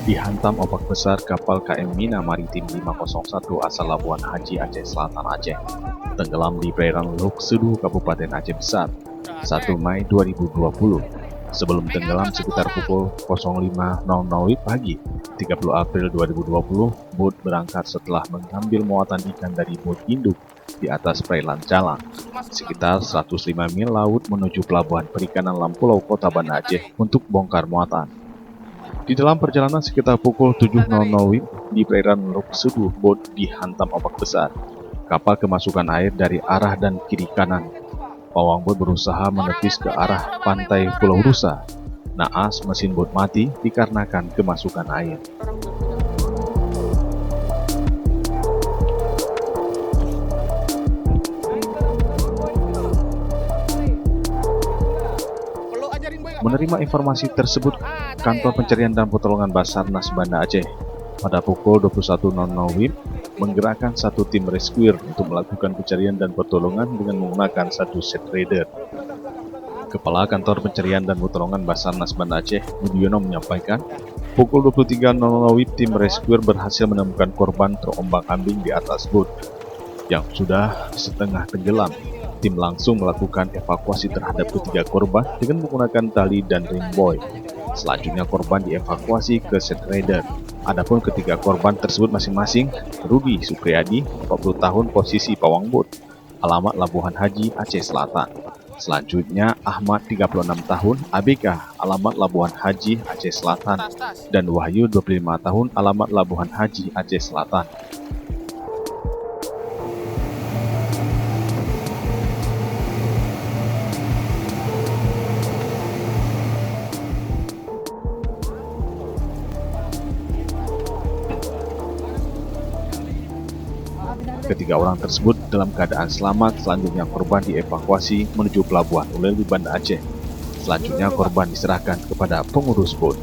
dihantam ombak besar kapal KM Mina Maritim 501 asal Labuan Haji Aceh Selatan Aceh, tenggelam di perairan Luk Sedu, Kabupaten Aceh Besar, 1 Mei 2020. Sebelum tenggelam sekitar pukul 05.00 pagi, 30 April 2020, bot berangkat setelah mengambil muatan ikan dari bot induk di atas perairan Calang, sekitar 105 mil laut menuju pelabuhan perikanan Lampulau Kota Banda Aceh untuk bongkar muatan. Di dalam perjalanan sekitar pukul 7.00 di perairan Luk Sedu, bot dihantam ombak besar. Kapal kemasukan air dari arah dan kiri kanan. Pawang bot berusaha menepis ke arah pantai Pulau Rusa. Naas mesin bot mati dikarenakan kemasukan air. Menerima informasi tersebut, Kantor Pencarian dan Pertolongan Basarnas Banda Aceh pada pukul 21.00 menggerakkan satu tim rescuer untuk melakukan pencarian dan pertolongan dengan menggunakan satu set radar. Kepala Kantor Pencarian dan Pertolongan Basarnas Banda Aceh, Budiono, menyampaikan, pukul 23.00 tim rescuer berhasil menemukan korban terombang-ambing di atas bot yang sudah setengah tenggelam. Tim langsung melakukan evakuasi terhadap ketiga korban dengan menggunakan tali dan ring buoy. Selanjutnya korban dievakuasi ke set radar. Adapun ketiga korban tersebut masing-masing Rudi Supriyadi, 40 tahun, posisi pawang bot, alamat Labuan Haji Aceh Selatan. Selanjutnya Ahmad, 36 tahun, ABK, alamat Labuan Haji Aceh Selatan, dan Wahyu, 25 tahun, alamat Labuan Haji Aceh Selatan. Ketiga orang tersebut dalam keadaan selamat. Selanjutnya korban dievakuasi menuju pelabuhan Uleli Banda Aceh. Selanjutnya korban diserahkan kepada pengurus bot.